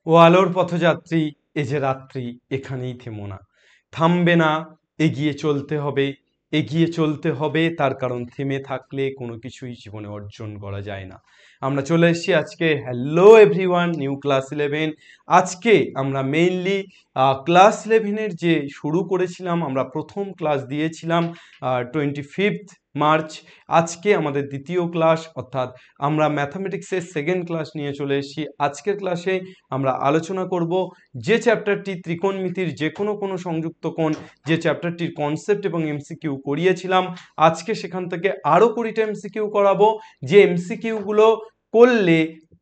ও আলোর পথযাত্রী, এ যে রাত্রি এখানেই থেমো না, থামবে না, এগিয়ে চলতে হবে, এগিয়ে চলতে হবে, তার কারণ থেমে থাকলে কোনো কিছুই জীবনে অর্জন করা যায় না। আমরা চলে এসেছি আজকে। Hello everyone, new class 11। আজকে আমরা মেইনলি ক্লাস 11-এর যে শুরু করেছিলাম, আমরা প্রথম ক্লাস দিয়েছিলাম 25 মার্চ। আজকে আমাদের দ্বিতীয় ক্লাস, অর্থাৎ আমরা ম্যাথামেটিক্সের সেকেন্ড ক্লাস নিয়ে চলে এসেছি। আজকের ক্লাসে আমরা আলোচনা করব যে চ্যাপ্টারটি ত্রিকোণমিতির যে কোনো সংযুক্ত কোণ, যে চ্যাপ্টারটির কনসেপ্ট এবং এমসিকিউ করিয়েছিলাম, আজকে সেখান থেকে আরও 20টা এমসিকিউ করাবো। যে এমসিকিউগুলো করলে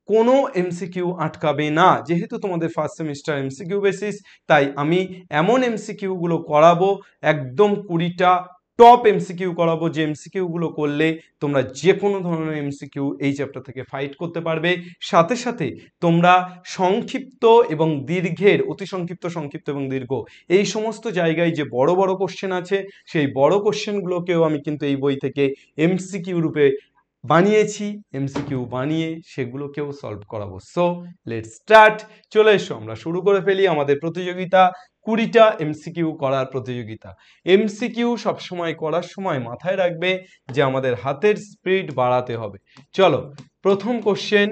কোনো এমসিকিউ আটকাবে না। যেহেতু তোমাদের ফার্স্ট সেমিস্টার এমসিকিউ বেসিস, তাই আমি এমন এমসিকিউগুলো করাবো, একদম 20টা টপ এমসিকিউ করাবো, যে এমসিকিউগুলো করলে তোমরা যে কোনো ধরনের এমসিকিউ এই চ্যাপ্টার থেকে ফাইট করতে পারবে। সাথে সাথে তোমরা সংক্ষিপ্ত এবং দীর্ঘের, অতি সংক্ষিপ্ত, সংক্ষিপ্ত এবং দীর্ঘ, এই সমস্ত জায়গায় যে বড় বড় কোশ্চেন আছে, সেই বড় কোশ্চেনগুলোকেও আমি কিন্তু এই বই থেকে এমসিকিউ রূপে বানিয়েছি। এমসিকিউ বানিয়ে সেগুলোকেও সলভ করাবো। So let's start. চলে এসো, আমরা শুরু করে ফেলি আমাদের প্রতিযোগিতা, 20টা এমসিকিউ করার প্রতিযোগিতা। এমসিকিউ সবসময় করার সময় মাথায় রাখবে যে আমাদের হাতের স্পিড বাড়াতে হবে। চলো, প্রথম question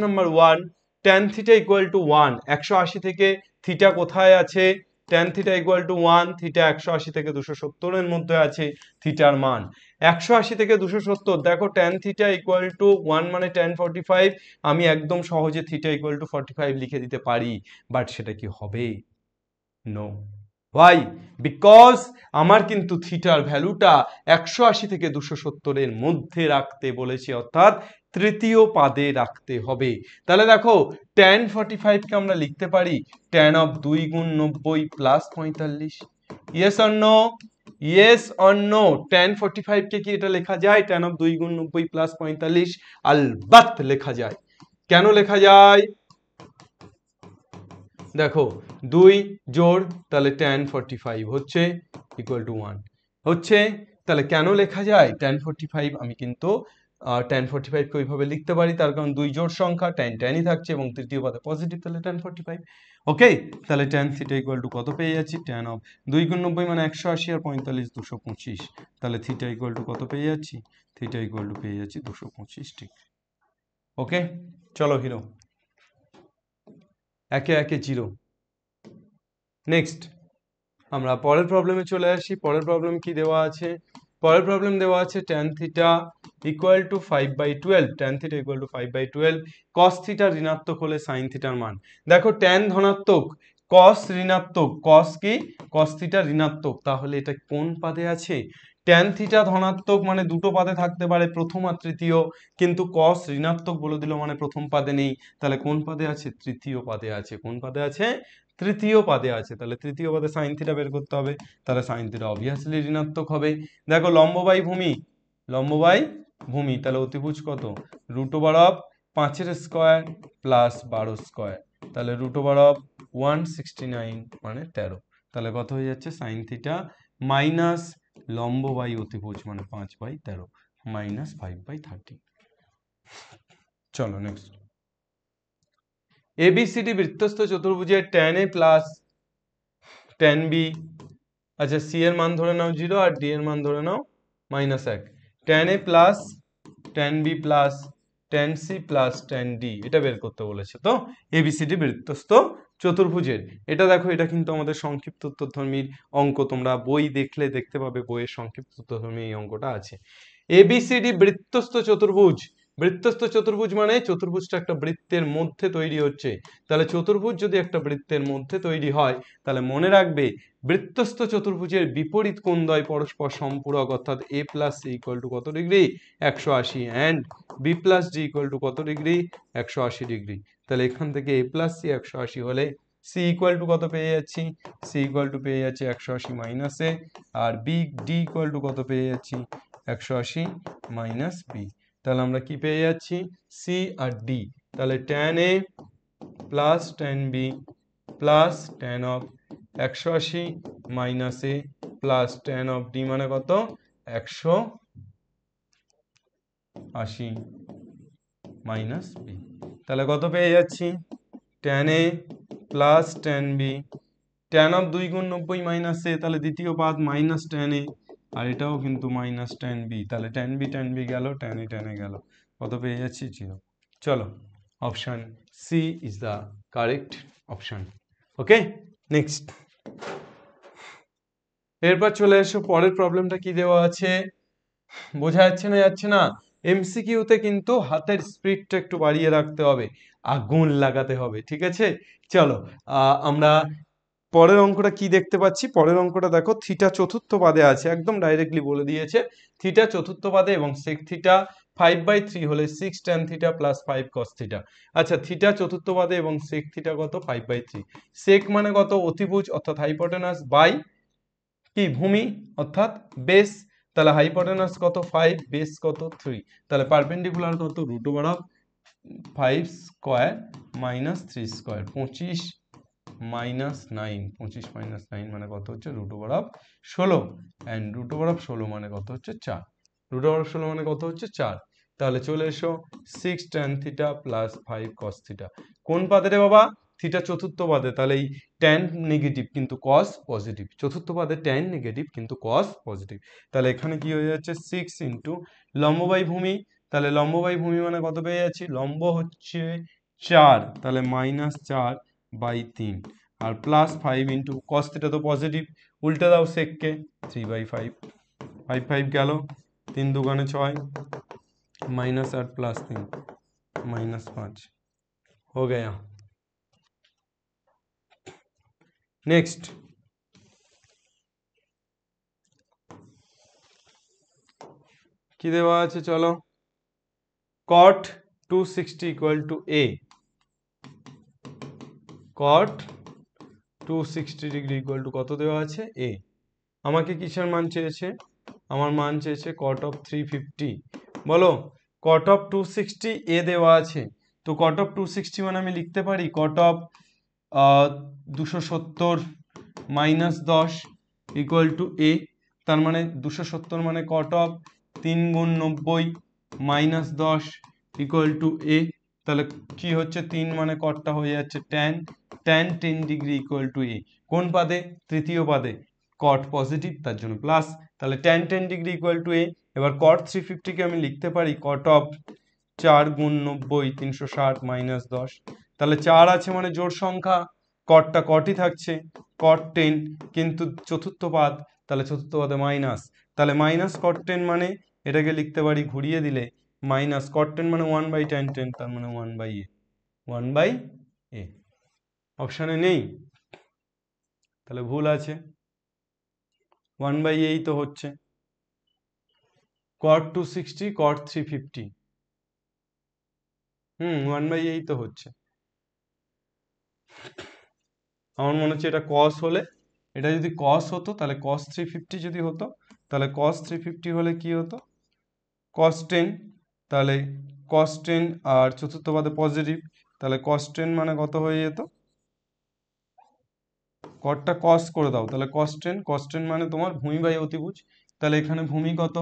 number 1। tan theta equal to 1, 180 থেকে থিটা কোথায় আছে? tan theta equal to 1, theta 180 থেকে 270 এর মধ্যে আছে থিটার মান। 180 থেকে 270, দেখো tan থিটা ইকুয়াল টু 1 মানে tan 45। আমি একদম সহজে থিটা ইকুয়াল টু 45 লিখে দিতে পারি, বাট সেটা কি হবে? নো। ওয়াই? বিকজ আমার কিন্তু থিটার ভ্যালুটা 180 থেকে 270 এর মধ্যে রাখতে বলেছি, অর্থাৎ তৃতীয় পাদে রাখতে হবে। তাহলে দেখো, tan 45 কে আমরা লিখতে পারি tan অফ 2 গুণ 90 plus 45। Yes or no? Yes or no? tan 45 কে কি এটা লেখা যায় tan অফ 2 গুণ 90 প্লাস 45? আলবাত লেখা যায়। কেন লেখা যায়? দেখো, 2 জোড়, তাহলে tan 45 হচ্ছে ইকুয়াল টু 1 হচ্ছে। তাহলে কেন লেখা যায় tan 45? আমি কিন্তু tan 45 কে ওইভাবে লিখতে পারি, তার কারণ 2 জোড় সংখ্যা, tan tanই থাকছে এবং তৃতীয় পদে পজিটিভ, তাহলে tan 45। ওকে, তাহলে tan থিটা ইকুয়াল টু কত পেয়ে যাচ্ছি? tan অফ 2 গুণ 90 মানে 180 আর 45 225। তাহলে থিটা ইকুয়াল টু কত পেয়ে যাচ্ছি? থিটা ইকুয়াল টু পেয়ে যাচ্ছি 225 ডিগ্রি। ওকে, চলো হিরো, একে একে জিরো। নেক্সট আমরা পরের প্রবলেমে চলে আসি। পরের প্রবলেম কি দেওয়া আছে? পরের প্রবলেম দেওয়া আছে tan theta equal two 5/12, tan theta equal two 5/12, cos theta ঋণাত্মক হলে sin থিটার মান। দেখো, tan ধনাত্মক, cos ঋণাত্মক, cos কি? cos থিটা ঋণাত্মক, তাহলে এটা কোন পাদে আছে? tan থিটা ধনাত্মক মানে দুটো পাদে থাকতে পারে, প্রথম আর তৃতীয়, কিন্তু cos ঋণাত্মক বলে দিল মানে প্রথম পাদে নেই। তাহলে কোন পাদে আছে? তৃতীয় পাদে আছে। কোন পাদে আছে? তৃতীয় পাদে আছে। তাহলে তৃতীয় পাদে সাইন থিটা বের করতে হবে, তাহলে সাইন থিটা অবভিয়াসলি ঋণাত্মক হবে। দেখো, লম্ব বাই ভূমি, লম্ব বাই ভূমি, তাহলে অতিভুজ কত? √5 স্কয়ার প্লাস 12 স্কয়ার, তাহলে √169 মানে 13। তাহলে কত হয়ে যাচ্ছে? সাইন থিটা মাইনাস লম্ব বাই অতিভুজ মানে 5/13 মাইনাস 5/30। চলো নেক্সট। এবিসিডি বৃত্তস্থ চতুর্ভুজের tan a plus tan b, আচ্ছা সি এর মান ধরে নাও 0 আর ডি এর মান ধরে নাও -1। tan a plus tan b plus tan c plus tan d, এটা বের করতে বলেছে। তো এবিসিডি বৃত্তস্থ চতুর্ভুজের, এটা দেখো, এটা কিন্তু আমাদের সংক্ষিপ্ত উত্তরধর্মীর অঙ্ক। তোমরা বই দেখলে দেখতে পাবে বইয়ের সংক্ষিপ্ত উত্তরধর্মী এই অঙ্কটা আছে। এবিসিডি বৃত্তস্থ চতুর্ভুজ, বৃত্তস্থ চতুর্ভুজ মানে চতুর্ভুজটা একটা বৃত্তের মধ্যে তৈরি হচ্ছে। তাহলে চতুর্ভুজ যদি একটা বৃত্তের মধ্যে তৈরি হয়, তাহলে মনে রাখবে বৃত্তস্থ চতুর্ভুজের বিপরীত কোণদ্বয় পরস্পর সম্পূরক, অর্থাৎ a plus C equal to কত degree? 180, and B plus D equal to কত ডিগ্রি? 180 ডিগ্রি। তাহলে এখান থেকে a প্লাস সি 180 হলে সি ইকুয়াল টু কত পেয়ে যাচ্ছি? সি ইকুয়াল টু পেয়ে যাচ্ছি 180 মাইনাস এ, আর বি ডি ইকুয়াল টু কত পেয়ে যাচ্ছি? 180 মাইনাস বি। তাহলে আমরা কি পেয়ে যাচ্ছি? সি আর ডি। তাহলে tan a plus tan b plus tan of 180 minus A plus tan of D মানে কত? 180 মাইনাস বি। তাহলে কত পেয়ে যাচ্ছি? tan a plus tan b, tan of 2 গুণ 90 মাইনাস a, তাহলে দ্বিতীয় পাদ মাইনাস tan a, আর এটাও কিন্তু মাইনাস tan b, তাহলে tan b গেল, tan a গেল, কত পেয়ে যাচ্ছি 0। চলো, option C is the correct option. Okay, next. এরপর চলে এসো, পরের প্রবলেমটা কি দেওয়া আছে, বোঝা যাচ্ছে না? এমসিকিউতে কিন্তু হাতের স্পিডটা একটু বাড়িয়ে রাখতে হবে, আগুন লাগাতে হবে, ঠিক আছে? চলো, আমরা পরের অঙ্কটা কি দেখতে পাচ্ছি। পরের অঙ্কটা দেখো, থিটা চতুর্থ পাদে আছে, একদম ডাইরেক্টলি বলে দিয়েছে থিটা চতুর্থ পাদে এবং সেক থিটা 5/3 হলে 6 tan theta plus 5 cos theta. আচ্ছা, থিটা চতুর্থ পাদে এবং সেক থিটা কত? 5/3। সেক মানে কত? অতিভুজ অর্থাৎ হাইপোটেনাস বাই কি ভূমি অর্থাৎ বেস, তাহলে হাইপোটেনাস কত? 5, বেস কত? 3, তাহলে পারপেন্ডিকুলার কত? √5 square minus 3 square, 25 minus 9, 25 minus 9 মানে কত হচ্ছে? √16, অ্যান্ড √16 মানে কত হচ্ছে? 4, √16 মানে কত হচ্ছে? 4। তাহলে চলে এসো, 6 tan theta plus 5 cos theta কোন পাদে রে বাবা? থিটা চতুর্থ পাদে, তাহলে এই tan নেগেটিভ কিন্তু cos পজিটিভ, চতুর্থ পাদে tan নেগেটিভ কিন্তু cos পজিটিভ, তাহলে এখানে কি হয়ে যাচ্ছে? 6 ইন্টু লম্ব বাই ভূমি, তাহলে লম্ব বাই ভূমি মানে কত পেয়ে যাচ্ছি? লম্ব হচ্ছে 4, তাহলে -4/3, আর প্লাস 5 ইন্টু cos থিটা তো পজিটিভ, উল্টে দাও সেককে, 3/5, 5 গেল, 3 দুগুণে 6, -8 प्लस 3 -5 हो गया। नेक्स्ट, কি দেওয়া আছে চলো, cot 260 equal to a, cot 260 degree equal to কত দেওয়া আছে? a। আমাকে কিসের মান চেয়েছে? আমার মান চেয়েছে cot অফ 350। বলো, cot অফ 260 a দেওয়া আছে, তো cot অফ 260 মানে আমি লিখতে পারি cot of 270 minus 10 equal to a, তার মানে 270 মানে cot অফ 3 গুণ 90 মাইনাস 10 ইকুয়াল টু a, তাহলে কি হচ্ছে? 3 মানে কটটা হয়ে যাচ্ছে tan 10 degree equal to a, কোন পাদে? তৃতীয় পাদে, cot পজিটিভ তার জন্য প্লাস, তাহলে tan 10 degree equal to a। এবার cot 350 কে আমি লিখতে পারি cot অফ 4 গুণ 90 360 মাইনাস 10, তাহলে 4 আছে মানে জোড় সংখ্যা, কটটা কটই থাকছে, cot 10, কিন্তু চতুর্থ পাদ, তাহলে চতুর্থ পাদে মাইনাস, তাহলে মাইনাস cot 10 মানে এটাকে লিখতে পারি ঘুরিয়ে দিলে মাইনাস cot 10 মানে 1/tan 10, তার মানে 1/a, 1/a অপশানে নেই, তাহলে ভুল আছে, 1/a তো হচ্ছে, cot 260 cot 350, 1/a তো হচ্ছে। আমার মনে হচ্ছে এটা cos হলে, এটা যদি cos হতো তাহলে cos 350 যদি হতো, তাহলে cos 350 হলে কি হতো? cos 10, তাহলে cos 10 আর চতুর্থ পাদে পজিটিভ, তাহলে cos 10 মানে কত হয়ে যেত? কটটা cos করে দাও, তাহলে cos 10 মানে তোমার ভূমি বাই অতিভুজ, তাহলে এখানে ভূমি কত?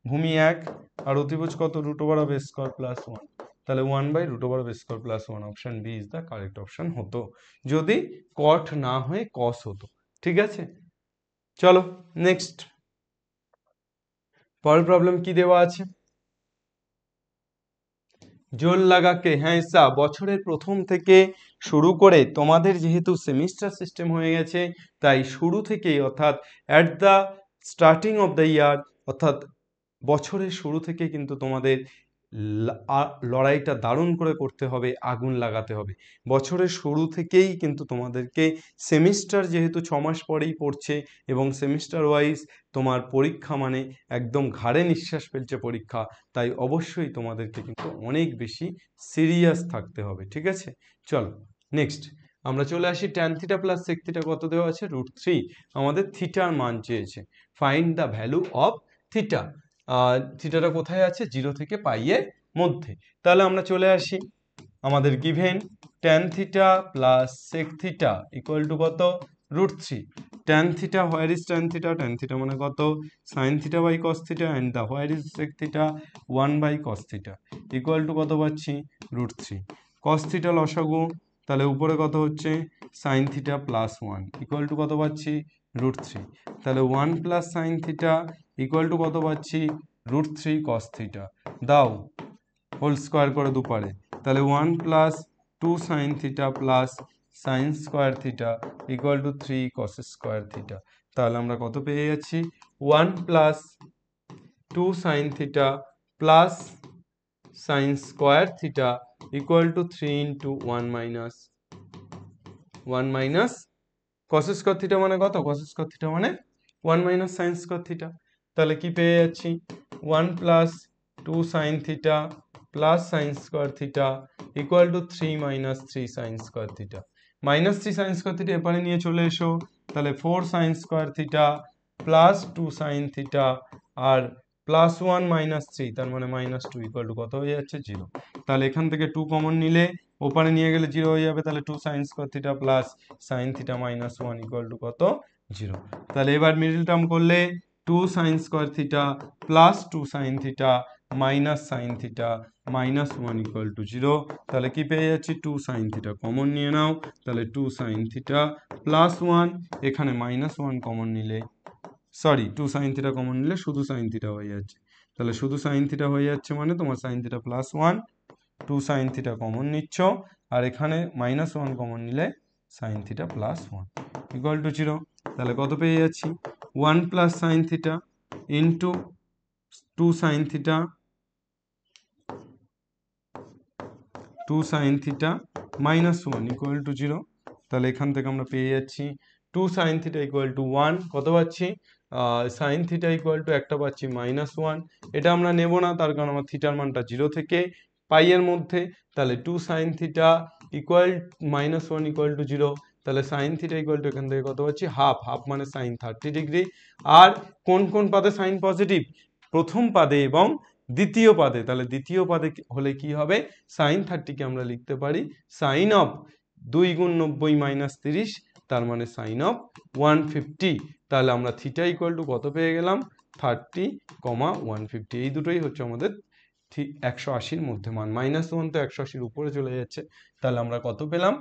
ভূমি 1 আর অতিভুজ কত? √a² প্লাস 1, তাহলে 1/√a² plus 1, option B is the correct option হতো, যদি cot না হয়ে cos হতো, ঠিক আছে? চলো নেক্সট, পরের প্রবলেম কি দেওয়া আছে, জোর লাগাকে, হ্যাঁ ঈশা, বছরের প্রথম থেকে শুরু করে তোমাদের যেহেতু সেমিস্টার সিস্টেম হয়ে গেছে, তাই শুরু থেকেই অর্থাৎ at the starting of the year, অর্থাৎ বছরের শুরু থেকে কিন্তু তোমাদের লড়াইটা দারুণ করে করতে হবে, আগুন লাগাতে হবে। বছরের শুরু থেকেই কিন্তু তোমাদেরকে, সেমিস্টার যেহেতু 6 মাস পরেই পড়ছে এবং সেমিস্টার ওয়াইজ তোমার পরীক্ষা মানে একদম ঘাড়ে নিঃশ্বাস ফেলছে পরীক্ষা, তাই অবশ্যই তোমাদেরকে কিন্তু অনেক বেশি সিরিয়াস থাকতে হবে, ঠিক আছে? চলো নেক্সট, আমরা চলে আসি tan theta plus sec theta কত দেওয়া আছে? √3, আমাদের থিটার মান চেয়েছে, find the value of theta. থিটাটা কোথায় আছে? 0 থেকে পাই এর মধ্যে, তাহলে আমরা চলে আসি, আমাদের given tan theta plus sec theta equal to কত? √3, tan theta, where is tan theta? tan theta মানে কত? sin theta by cos theta, and the where is sec theta? 1/cos theta equal to কত পাচ্ছি? √3, cos theta লসাগু তাহলে উপরে কত হচ্ছে sign theta plus one equal to কত পাচ্ছি √3। তাহলে 1 plus sine theta equal to কত পাচ্ছি √3 কস থিটা। দাও হোল স্কোয়ার করে দুপারে, তাহলে 1 plus 2 sine theta plus sine square theta equal to 3 cos square theta. তাহলে আমরা কত পেয়ে যাচ্ছি 1 plus 2 sine theta plus sine square theta equal to 3 into 1 minus cos square theta মানে কত, কস স্কোয়ার থিটা মানে 1 মাইনাস সাইন স্কোয়ার থিটা। তাহলে কি পেয়ে যাচ্ছি 1 plus 2 sine theta plus sine square theta equal to 3 minus 3 sine square theta. Minus 3 sine square theta এপারে নিয়ে চলে এসো, তাহলে 4 sine square theta plus 2 sine theta আর প্লাস 1 মাইনাস 3 তার মানে মাইনাস 2 ইকুয়াল টু কত হয়ে যাচ্ছে 0। তাহলে এখান থেকে 2 কমন নিলে ওপারে নিয়ে গেলে 0 হয়ে যাবে, তাহলে 2 sign square theta plus sine theta minus 1 equal to কত 0। তাহলে এবার মিডল টার্ম করলে 2 sign square theta plus 2 sine theta minus sine theta minus 1 equal to 0। তাহলে কি পেয়ে যাচ্ছি 2 সাইন থিটা কমন নিয়ে নাও, তাহলে 2 সাইন থিটা প্লাস 1 এখানে মাইনাস 1 কমন নিলে সরি 2 সাইন থিটা কমন নিলে শুধু সাইন থিটা হয়ে যাচ্ছে, তাহলে শুধু সাইন থিটা হয়ে যাচ্ছে মানে তোমার sign theta plus 1 2 sine theta common নিচ্ছ আর এখানে মাইনাস 1 কমন নিলে sign theta plus 1 equal to 0। তাহলে কত পেয়ে যাচ্ছি 1 plus sine theta into 2 sine theta 2 sine theta minus 1 equal to 0। তাহলে এখান থেকে আমরা পেয়ে যাচ্ছি 2 সাইন থিটা ইকুয়াল টু 1 কত পাচ্ছি সাইন থিটা ইকুয়াল টু একটা পাচ্ছি মাইনাস 1। এটা আমরা নেব না তার কারণ আমার থিটার মানটা 0 থেকে পাই এর মধ্যে, তাহলে 2 sine theta equal minus 1 equal to 0। তাহলে সাইন থিটা ইকুয়াল টু এখান থেকে কত পাচ্ছি হাফ, হাফ মানে সাইন 30 ডিগ্রি। আর কোন কোন পাদে সাইন পজিটিভ, প্রথম পাদে এবং দ্বিতীয় পাদে। তাহলে দ্বিতীয় পাদে হলে কি হবে সাইন 30কে আমরা লিখতে পারি সাইন অফ 2 গুণ 90 মাইনাস 30 তার মানে সাইন অফ 150। তাহলে আমরা থিটা ইকুয়াল টু কত পেয়ে গেলাম 30, 150। এই দুটোই হচ্ছে আমাদের 180-র মধ্যে মান। মাইনাস 1 তো 180-র উপরে চলে যাচ্ছে, তাহলে আমরা কত পেলাম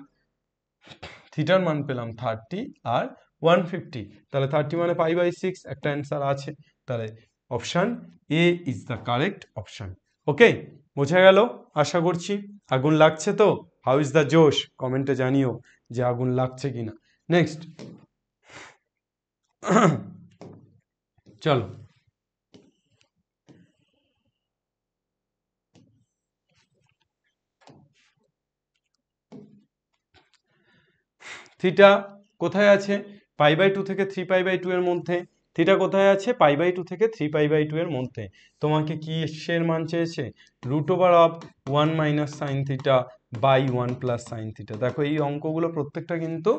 থিটার মান পেলাম 30 আর 150। তাহলে 30 মানে π/6 একটা অ্যান্সার আছে, তাহলে option A is the correct option. Okay, বোঝা গেল আশা করছি। আগুন লাগছে তো, হাউ ইজ দ্য জোশ, কমেন্টে জানিও যে আগুন লাগছে কিনা। নেক্সট চলো থিটা কোথায় আছে π/2 থেকে 3π/2 এর মধ্যে। থিটা কোথায় আছে π/2 থেকে 3π/2 এর মধ্যে। তোমাকে কি এর মান চেয়েছে √1 minus sine theta by 1 plus sine theta. দেখো এই অঙ্কগুলো প্রত্যেকটা কিন্তু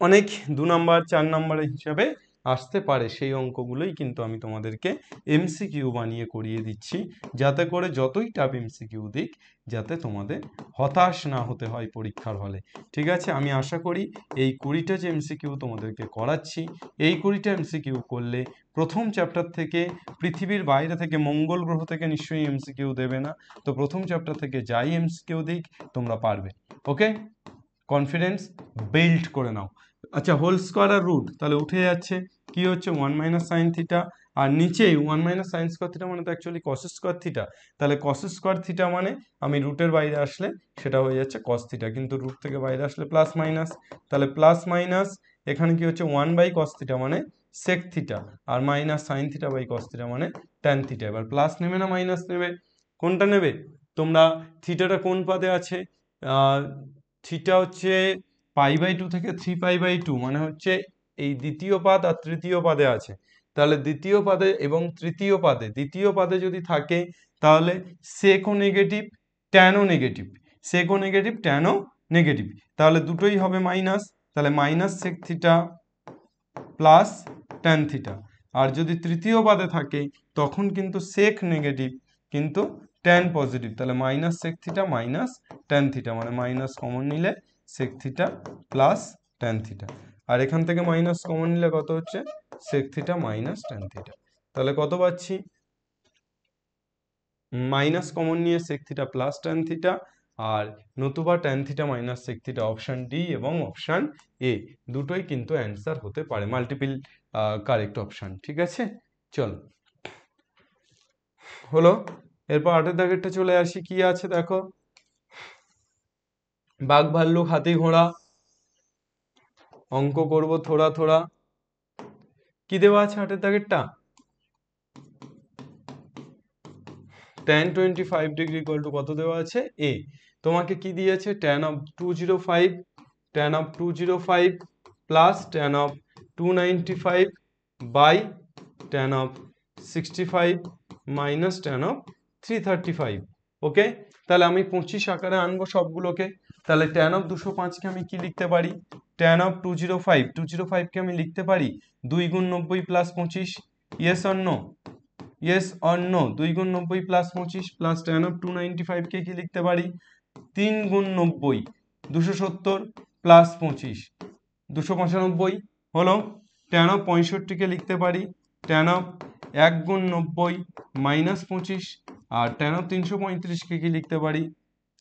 অনেক 2 নাম্বার 4 নাম্বারের হিসাবে আসতে পারে, সেই অঙ্কগুলোই কিন্তু আমি তোমাদেরকে এমসিকিউ বানিয়ে করিয়ে দিচ্ছি, যাতে করে যতই টাফ এমসিকিউ দিক যাতে তোমাদের হতাশ না হতে হয় পরীক্ষার হলে। ঠিক আছে, আমি আশা করি এই 20টা যে এমসিকিউ তোমাদেরকে করাচ্ছি এই 20টা এমসিকিউ করলে প্রথম চ্যাপ্টার থেকে পৃথিবীর বাইরে থেকে মঙ্গল গ্রহ থেকে নিশ্চয়ই এমসিকিউ দেবে না, তো প্রথম চ্যাপ্টার থেকে যাই এমসিকিউ দিক তোমরা পারবে। ওকে, কনফিডেন্স বিল্ড করে নাও। আচ্ছা, হোল স্কোয়ার আর রুট তাহলে উঠে যাচ্ছে, কি হচ্ছে 1 মাইনাস সাইন থিটা আর নিচেই 1 মাইনাস সাইন স্কোয়ার থিটা মানে তো অ্যাকচুয়ালি কস স্কোয়ার থিটা। তাহলে কস স্কোয়ার থিটা মানে আমি রুটের বাইরে আসলে সেটা হয়ে যাচ্ছে কস থিটা, কিন্তু রুট থেকে বাইরে আসলে প্লাস মাইনাস, তাহলে প্লাস মাইনাস এখানে কি হচ্ছে 1 বাই কস থিটা মানে সেক থিটা আর minus sine theta by cos theta মানে ট্যান থিটা। এবার প্লাস নেবে না মাইনাস নেবে, কোনটা নেবে তোমরা? থিটাটা কোন পাদে আছে? থিটা হচ্ছে π/2 থেকে 3π/2 মানে হচ্ছে এই দ্বিতীয় পাদ আর তৃতীয় পাদে আছে। তাহলে দ্বিতীয় পাদে এবং তৃতীয় পাদে, দ্বিতীয় পাদে যদি থাকে তাহলে সেকও নেগেটিভ ট্যানও নেগেটিভ, সেকও নেগেটিভ ট্যানও নেগেটিভ, তাহলে দুটোই হবে মাইনাস, তাহলে minus sec theta plus tan theta. আর যদি তৃতীয় পাদে থাকে তখন কিন্তু সেক নেগেটিভ কিন্তু ট্যান পজিটিভ, তাহলে minus sec theta minus tan theta মানে মাইনাস কমন নিলে sec theta plus tan theta, আর এখান থেকে মাইনাস কমন নিলে কত হচ্ছে sec theta minus tan theta. তাহলে কত পাচ্ছি মাইনাস কমন নিয়ে সেক থিটা প্লাস ট্যান থিটা আর নতুবা tan theta minus sec theta, option D এবং অপশান এ দুটোই কিন্তু অ্যান্সার হতে পারে, মাল্টিপল কারেক্ট অপশান। ঠিক আছে, চলো হলো। এরপর 8 দাগেরটা চলে আসি, কি আছে দেখো, বাঘ ভাল্লুক হাতি ঘোড়া, অঙ্ক করব থোড়া থোড়া। কি দেওয়া আছে 8 দাগেরটা, tan 25 ডিগ্রি ইকুয়াল টু কত দেওয়া আছে, এ। তোমাকে কি দিয়েছে, tan of 205, tan of 205 plus tan of 295 by tan of 65 minus tan of 335। Okay, তাহলে আমি 25 আকারে আনবো সবগুলোকে। তাহলে tan of 205কে আমি কি লিখতে পারি, tan of 205কে আমি লিখতে পারি 2 গুণ 90 plus 25, yes or no, yes or no, 2 গুণ 90 প্লাস 25 প্লাস tan of 295 কে কি লিখতে পারি 3 গুণ 90 270 প্লাস 25 295 হলো। tan of 65 কে লিখতে পারি tan of 1 গুণ 90 মাইনাস 25, আর tan of 335 কে কি লিখতে পারি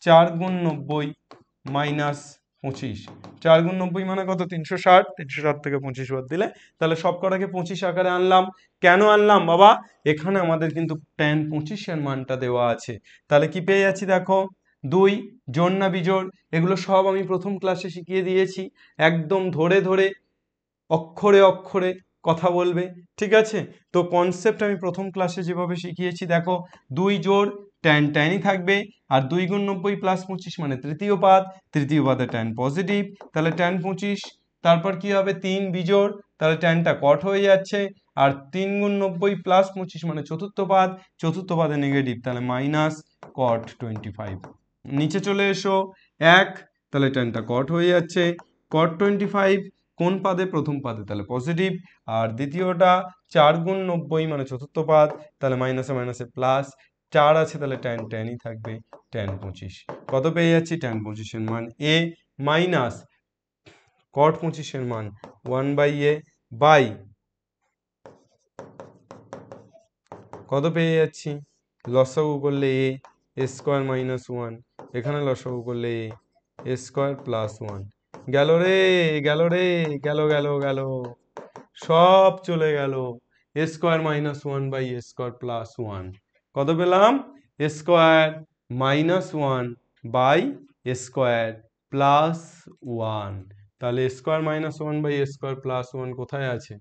4 গুণ 90 মাইনাস 25। 4 গুণ 90 মানে কত, 360, 360 থেকে 25 বাদ দিলে, তাহলে সব কটাকে 25 আকারে আনলাম। কেন আনলাম বাবা, এখানে আমাদের কিন্তু tan 25 এর মানটা দেওয়া আছে। তাহলে কি পেয়ে যাচ্ছি দেখো, 2 জোড় না বিজোড়, এগুলো সব আমি প্রথম ক্লাসে শিখিয়ে দিয়েছি, একদম ধরে ধরে অক্ষরে অক্ষরে কথা বলবে। ঠিক আছে, তো কনসেপ্ট আমি প্রথম ক্লাসে যেভাবে শিখিয়েছি দেখো, 2 জোড় ট্যান ট্যানই থাকবে, আর 2 গুণ 90 প্লাস 25 মানে তৃতীয় পাদ, তৃতীয় পাদে ট্যান পজিটিভ, তাহলে ট্যান 25, তারপর কি হবে 3 বিজোড়, তাহলে ট্যানটা কট হয়ে যাচ্ছে, আর 3 গুণ 90 প্লাস 25 মানে চতুর্থ পাদ, চতুর্থ পাদে নেগেটিভ, তাহলে মাইনাস কট 25। নিচে চলে এসো 1, তাহলে ট্যানটা কট হয়ে যাচ্ছে, কট 25 কোন পাদে, প্রথম পাদে, তাহলে পজিটিভ, আর দ্বিতীয়টা 4 গুণ 90 মানে চতুর্থ পাদ, তাহলে মাইনাসে মাইনাসে প্লাস, 4 আছে তাহলে ট্যান ট্যানই থাকবে, ট্যান 25 কত পেয়ে যাচ্ছি, ট্যান 25 এর মান এ মাইনাস কট 25 এর মান 1/a বাই কত পেয়ে যাচ্ছি, লসাগু করলে এ স্কোয়ার মাইনাস 1, এখানে লসাগু করলে এ স্কোয়ার প্লাস 1। গেল রে, গেল রে, গেল গেল গেল, সব চলে গেল। A square minus 1 by A square plus 1 কত পেলাম, A square minus 1 by A square plus 1। তাহলে A square minus 1 by A square plus 1 কোথায় আছে,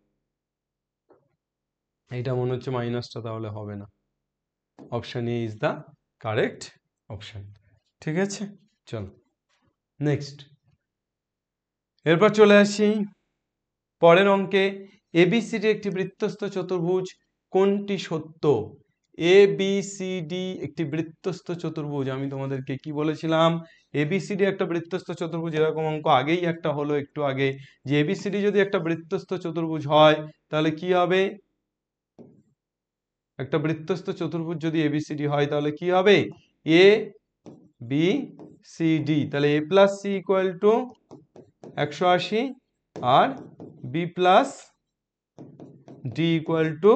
এইটা মনে হচ্ছে মাইনাসটা তাহলে হবে না, option A is the correct option. ঠিক আছে, চলো নেক্সট। এরপর চলে আসি পরের অঙ্কে, এবিসিডি একটি বৃত্তস্থ চতুর্ভুজ, কোনটি সত্য, এবিসিডি একটি বৃত্তস্থ চতুর্ভুজ। আমি তোমাদেরকে কি বলেছিলাম, এবিসিডি একটা বৃত্তস্থ চতুর্ভুজ, এরকম অঙ্ক আগেই একটা হলো একটু আগে, যে এবিসিডি যদি একটা বৃত্তস্থ চতুর্ভুজ হয় তাহলে কি হবে, একটা বৃত্তস্থ চতুর্ভুজ যদি এবিসিডি হয় তাহলে কি হবে, এ বি সি ডি, তাহলে A plus C equal to 180 আর B plus D equal to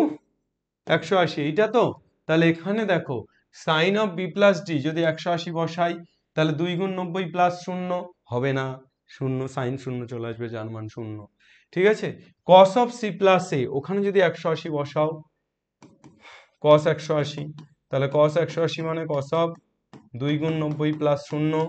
180, এইটা তো। তাহলে এখানে দেখো sine of B plus D যদি 180 বসাই, তাহলে 2 গুণ 90 প্লাস 0 হবে না, 0 সাইন 0 চলে আসবে, যার মান 0। ঠিক আছে, কস অফ সি প্লাস এ, ওখানে যদি 180 বসাও, কস 180, তাহলে কস 180 মানে কস অফ 2 গুণ 90 প্লাস 0,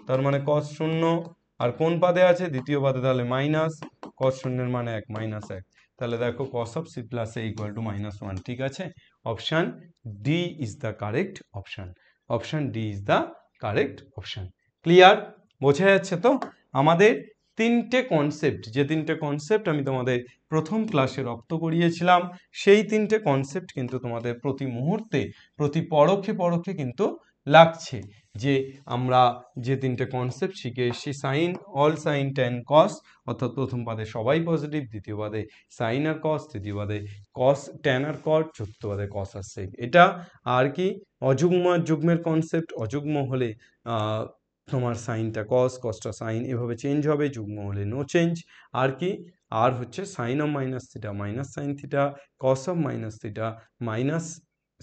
তার মানে কস 0, আর কোন পাদে আছে, দ্বিতীয় পাদে, তাহলে মাইনাস কস 0 এর মানে 1 মাইনাস 1, তাহলে দেখো cos of C plus A equal to -1। ঠিক আছে, option D is the correct option, option D is the correct option. Clear, বোঝা যাচ্ছে তো আমাদের তিনটে কনসেপ্ট, যে তিনটে কনসেপ্ট আমি তোমাদের প্রথম ক্লাসে রপ্ত করিয়েছিলাম, সেই তিনটে কনসেপ্ট কিন্তু তোমাদের প্রতি মুহূর্তে প্রতি পরোক্ষে পরোক্ষে কিন্তু লাগছে, যে আমরা যে তিনটে কনসেপ্ট শিখে এসেছি, sine, all sine tan cos, অর্থাৎ প্রথম পাদে সবাই পজিটিভ, দ্বিতীয় পাদে সাইন আর কস, তৃতীয় পাদে কস ট্যান আর কট, চতুর্থ পাদে কস আর সেক, এটা আর কি অযুগ্ম আর যুগ্মের কনসেপ্ট, অযুগ্ম হলে তোমার সাইনটা কস, কসটা সাইন, এভাবে চেঞ্জ হবে, যুগ্ম হলে নো চেঞ্জ। আর কি, আর হচ্ছে sine of minus theta minus sine theta, cos of minus theta minus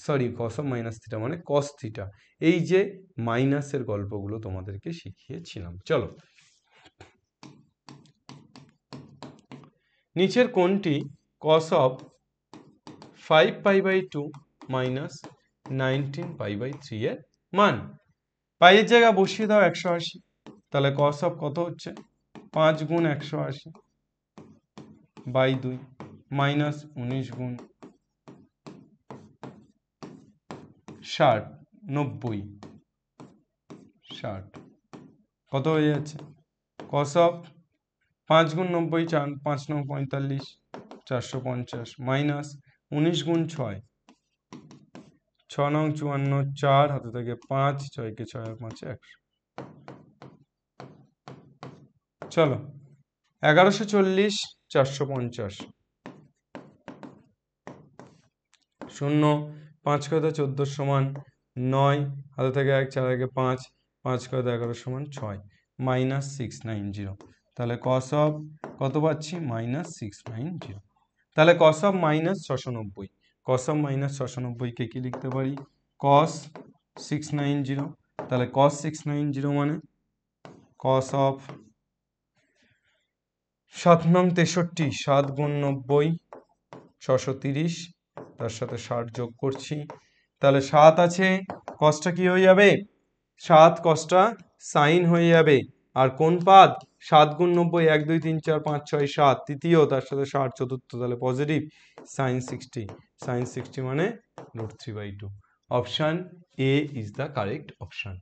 sorry cos of minus theta মানে কস থিটা, এই যে মাইনাসের গল্পগুলো তোমাদেরকে শিখিয়েছিলাম। চলো, নিচের কোনটি কস অফ 5π/2 মাইনাস 19π/3 এর মান? পাইয়ের জায়গা বসিয়ে দাও 180, তাহলে কস অফ কত হচ্ছে 5 গুণ 180/2 মাইনাস 19 গুণ 60 90 60 কত হয়ে যাচ্ছে কস অফ 5 গুণ 90 4 5 9 45 450 মাইনাস 19 গুণ 6 6 9 54 4 হাতে থেকে 5 6 কে 6 আর 5 100। চলো 1140 450 শূন্য 5 কথা 14 সমান 9 হাতে থেকে 1 4 আগে 5 5 কথা 11 সমান 6 মাইনাস 690। তাহলে কস অফ কত পাচ্ছি মাইনাস 690। তাহলে কস of minus 690, cos of minus 690 কে কি লিখতে পারি কস 690। তাহলে কস 690 মানে কস অফ 7 নং 63 7 গুণ 90 630, তার সাথে 60 যোগ করছি, তাহলে 7 আছে, কসটা কি হয়ে যাবে 7 কসটা সাইন হয়ে যাবে, আর কোন পাদ 7 গুণ 90 1 2 3 4 5 6 7 তৃতীয়, তার সাথে 60 চতুর্থ, তাহলে পজিটিভ সাইন 60, সাইন 60 মানে √3/2। Option A is the correct option,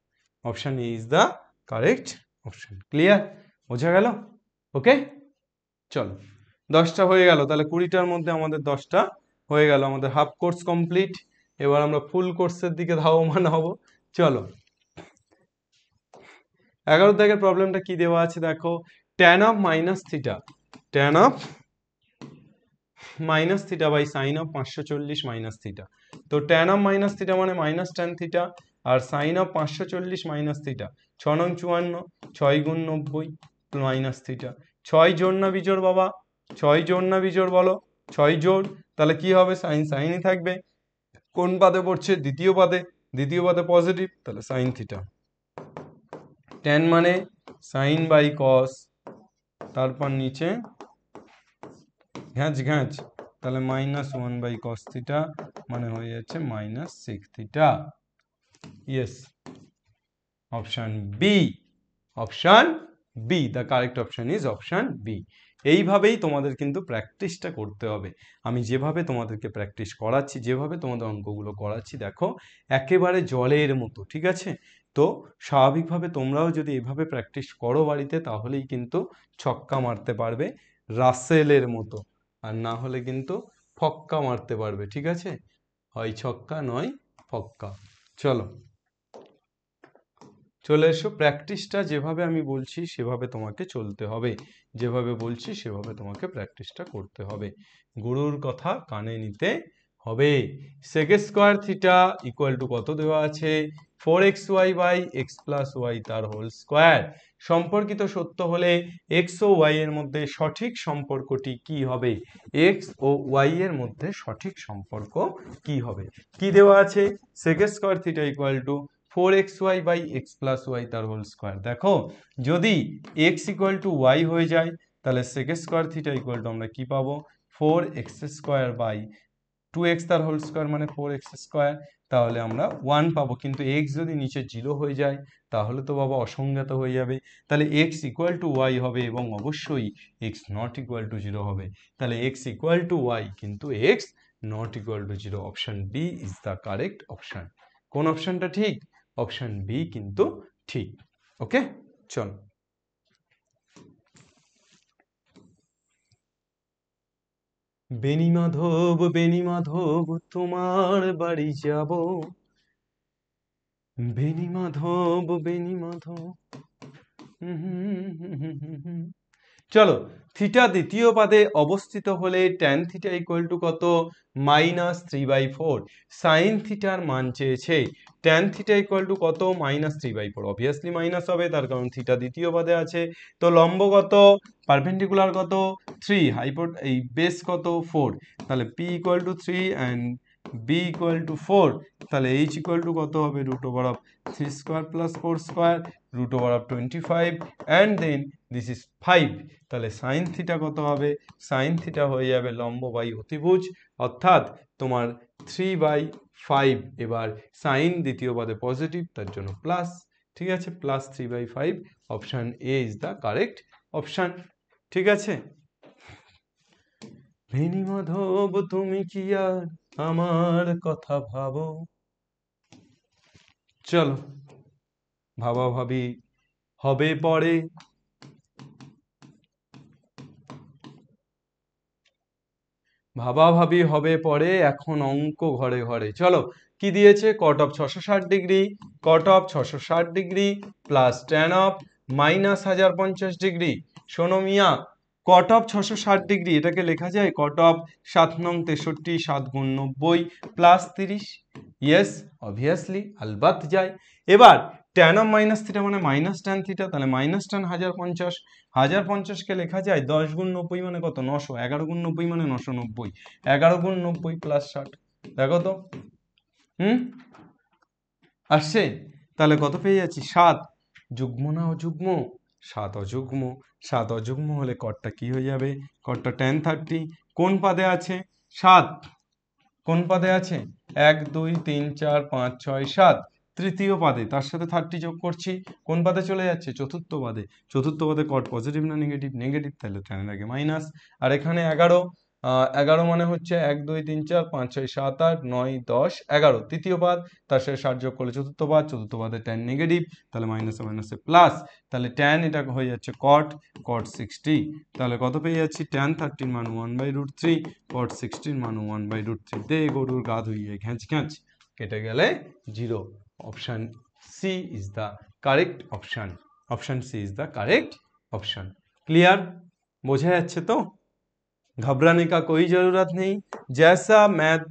option A is the correct option. Clear, বোঝা গেল? ওকে, চলো 10টা হয়ে গেল, তাহলে 20টার মধ্যে আমাদের 10টা হয়ে গেল, আমাদের হাফ কোর্স কমপ্লিট। এবার আমরা ফুল কোর্সের দিকে ধাবমান হব। চলো 11 দাগের প্রবলেমটা কি দেওয়া আছে দেখো, tan of minus theta, tan of minus theta by sine of 540 minus theta. তো tan অফ মাইনাস থিটা মানে মাইনাস tan থিটা, আর সাইন অফ 540 মাইনাস থিটা 6 নং 54 6 গুণ 90 মাইনাস থিটা। 6 জোড় না বিজোড় বাবা, 6 জোড় না বিজোড় বলো, 6 জোড়, তাহলে কি হবে সাইন সাইনই থাকবে। কোন পাদে পড়ছে দ্বিতীয় পাদে, দ্বিতীয় পাদে পজিটিভ, তাহলে সাইন থিটা। tan মানে সাইন বাই কস, তারপর নিচে ঘ্যাঁচ ঘ্যাঁচ, তাহলে -1/cos থিটা মানে হয়ে যাচ্ছে -6 theta. Yes, option B, option B, the correct option is option B. এইভাবেই তোমাদের কিন্তু প্র্যাকটিসটা করতে হবে। আমি যেভাবে তোমাদেরকে প্র্যাকটিস করাচ্ছি, যেভাবে তোমাদের অঙ্কগুলো করাচ্ছি, দেখো একেবারে জলের মতো, ঠিক আছে? তো স্বাভাবিকভাবে তোমরাও যদি এভাবে প্র্যাকটিস করো বাড়িতে, তাহলেই কিন্তু ছক্কা মারতে পারবে রাসেলের মতো, আর না হলে কিন্তু ফক্কা মারতে পারবে, ঠিক আছে? হয় ছক্কা নয় ফক্কা। চলো চলে এসো, প্র্যাকটিসটা যেভাবে আমি বলছি সেভাবে তোমাকে চলতে হবে, যেভাবে বলছি সেভাবে তোমাকে প্র্যাকটিসটা করতে হবে, গুরুর কথা কানে নিতে হবে। sec square theta equal to কত দেওয়া আছে 4xy by x plus y তার হোল স্কয়ার। সম্পর্কিত সত্য হলে x ও y এর মধ্যে সঠিক সম্পর্কটি কি হবে, x ও y এর মধ্যে সঠিক সম্পর্ক কি হবে? কি দেওয়া আছে sec square theta equal to 4xy by x plus y তার হোল স্কয়ার। দেখো যদি x ইকুয়াল টু ওয়াই হয়ে যায়, তাহলে sec square theta equal two আমরা কি পাবো 4x স্কয়ার বাই 2x তার হোল স্কয়ার মানে 4x স্কয়ার, তাহলে আমরা 1 পাবো। কিন্তু x যদি নিচে 0 হয়ে যায় তাহলে তো বাবা অসংজ্ঞাত হয়ে যাবে, তাহলে x ইকুয়াল টু ওয়াই হবে এবং অবশ্যই x নট ইকুয়াল টু 0 হবে। তাহলে x ইকুয়াল টু ওয়াই কিন্তু x not equal to 0। Option B is the correct option. কোন অপশনটা ঠিক? অপশন বি কিন্তু ঠিক। ওকে, চল বেনি মাধব তোমার বাড়ি যাব, বেনি মাধব চলো থিটা দ্বিতীয় পাদে অবস্থিত হলে ট্যান থিটা ইকুয়াল টু কত -3/4। সাইন থিটার মান চেয়েছে, ট্যান থিটা ইকুয়াল টু কত -3/4, অবভিয়াসলি মাইনাস হবে, তার কারণ থিটা দ্বিতীয় পাদে আছে। তো লম্ব কত, পারপেন্ডিকুলার কত 3, এই বেস কত 4, তাহলে p equal to 3 and B equal to 4, তাহলে এইচ ইকুয়াল টু কত হবে root over of 3 square plus 4 square root over of 25 and then this is 5, তাহলে সাইন থিটা কত হবে, সাইন থিটা হয়ে যাবে লম্ব বাই অতিভুজ, অর্থাৎ তোমার 3/5, এবার সাইন দ্বিতীয় পদে পজিটিভ তার জন্য প্লাস, ঠিক আছে, plus 3/5, option A is the correct option, ঠিক আছে। ভেনি মাধব তুমি কি আর আমার কথা ভাবো, চলো ভাবা ভাবি হবে পরে, ভাবাভাবি হবে পরে, এখন অঙ্ক ঘরে ঘরে। চলো কি দিয়েছে, cot of 660 degree, cot of 660 degree plus tan of minus 1050 degree. শোনো মিয়া, কট অফ 660 ডিগ্রি এটাকে লেখা যায় কট অফ 7 নং 63 7 গুণ 90 প্লাস 30, ইয়েস অবভিয়াসলি আলবাত যায়। এবার ট্যান অফ মাইনাস থিটা মানে মাইনাস ট্যান থিটা, তাহলে মাইনাস ট্যান 1050, 1050 কে লেখা যায় 10 গুণ 90 মানে কত 900, 11 গুণ 90 মানে 990, 11 গুণ 90 প্লাস 60, দেখো তো আসছে, তাহলে কত পেয়ে যাচ্ছি 7, যুগ্ম না অযুগ্ম, 7 অযুগ্ম, 7 অযুগ্ম হলে কটটা কি হয়ে যাবে, কটটা tan 30 কোন পাদে আছে 7, কোন পদে আছে 1 2 3 4 5 6 7, তৃতীয় পদে তার সাথে 30 যোগ করছি, কোন পদে চলে যাচ্ছে চতুর্থ পদে, চতুর্থ পদে কট পজিটিভ না নেগেটিভ, নেগেটিভ, তাহলে ট্যানের আগে মাইনাস, আর এখানে 11, 11 মানে হচ্ছে 1 2 3 4 5 6 7 8 9 10 11, তৃতীয় পদ তার সাথে 60 যোগ করলে চতুর্থ পদ, চতুর্থ পদে ট্যান নেগেটিভ, তাহলে মাইনাসে মাইনাসে প্লাস, তাহলে ট্যান এটা হয়ে যাচ্ছে কট, কট 60, তাহলে কত পেয়ে যাচ্ছি ট্যান 30 মান 1/√3, কট 60 মান 1/√3, দে গরুর গা ধুইয়ে ঘ্যাঁচ ঘ্যাঁচ, কেটে গেলে 0, option C is the correct option, option C is the correct option. Clear, বোঝা যাচ্ছে তো, घबराने का कोई जरूरत नहीं, जैसा मैथ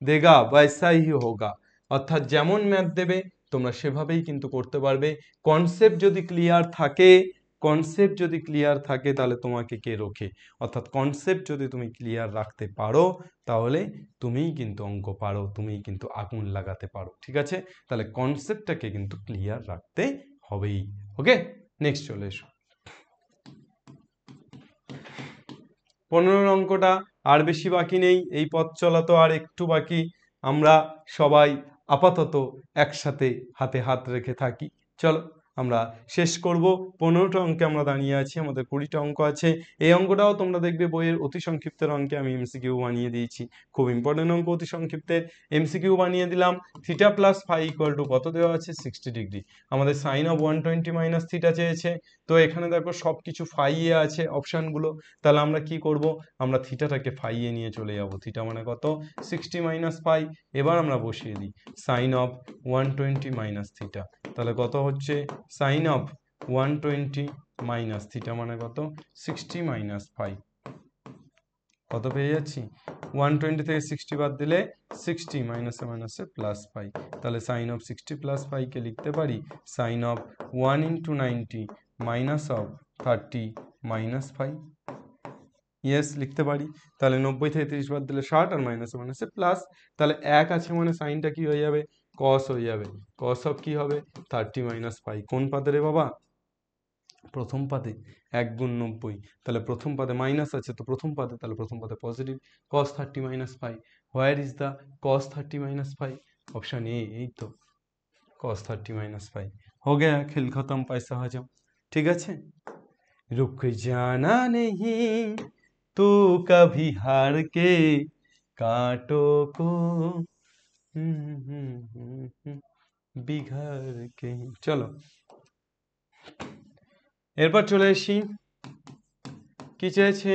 देगा वैसा ही होगा, অর্থাৎ যেমন ম্যাথ দেবে তোমরা সেভাবেই কিন্তু করতে পারবে, কনসেপ্ট যদি ক্লিয়ার থাকে, কনসেপ্ট যদি ক্লিয়ার থাকে তাহলে তোমাকে কে রোখে, অর্থাৎ কনসেপ্ট যদি তুমি ক্লিয়ার রাখতে পারো তাহলে তুমিই কিন্তু অঙ্ক পারো, তুমিই কিন্তু আগুন লাগাতে পারো, ঠিক আছে, তাহলে কনসেপ্টটাকে কিন্তু ক্লিয়ার রাখতে হবেই। ওকে, নেক্সট চলে এসো। 15 অঙ্কটা আর বেশি বাকি নেই, এই পথ চলা তো আর একটু বাকি, আমরা সবাই আপাতত একসাথে হাতে হাত রেখে থাকি, চলো আমরা শেষ করব। 15টা অঙ্কে আমরা দাঁড়িয়ে আছি, আমাদের 20টা অঙ্ক আছে, এই অঙ্কটাও তোমরা দেখবে বইয়ের অতি সংক্ষিপ্তের অঙ্কে আমি এমসিকিউ বানিয়ে দিয়েছি, খুব ইম্পর্টেন্ট অঙ্ক, অতি সংক্ষিপ্তের এমসিকিউ বানিয়ে দিলাম। Theta plus phi equal to কত দেওয়া আছে 60 ডিগ্রি, আমাদের সাইন অফ 120 মাইনাস থিটা চেয়েছে, তো এখানে দেখো সব কিছু ফাই এ আছে অপশানগুলো, তাহলে আমরা কি করব, আমরা থিটাটাকে ফাই এ নিয়ে চলে যাব, থিটা মানে কত 60 মাইনাস ফাই, এবার আমরা বসিয়ে দিই সাইন অফ 120 মাইনাস থিটা, তাহলে কত হচ্ছে সাইন অফ 120 মাইনাস থিটা মানে কত 60 মাইনাস ফাই, কত পেয়ে যাচ্ছি 120 থেকে 60 বাদ দিলে 60 মাইনাসে মাইনাসে প্লাস ফাই, তাহলে সাইন অফ 60 প্লাস ফাই কে লিখতে পারি sine of 1 into 90 minus of 30 minus phi, yes লিখতে পারি, তাহলে 90 থেকে 30 বাদ দিলে 60 আর মাইনাসে মাইনাসে প্লাস, তাহলে 1 আছে মানে সাইনটা কি হয়ে যাবে কস হয়ে যাবে, কস অফ কি হবে 30 মাইনাস ফাই, কোন পাদে রে বাবা প্রথম পাদে, 1 গুণ 90, তাহলে প্রথম পাদে মাইনাস আছে তো প্রথম পাদে, তাহলে প্রথম পাদে positive, cos 30 minus phi, where is the cos 30 minus phi, option A, এই তো cos 30 মাইনাস ফাই, हो गया खेल खत्म पैसा हजम, ঠিক আছে। रुक जाना नहीं तू कभी हार के कांटों को बिघड़ के, চলো এরপর চলে আসি, কি চেয়েছে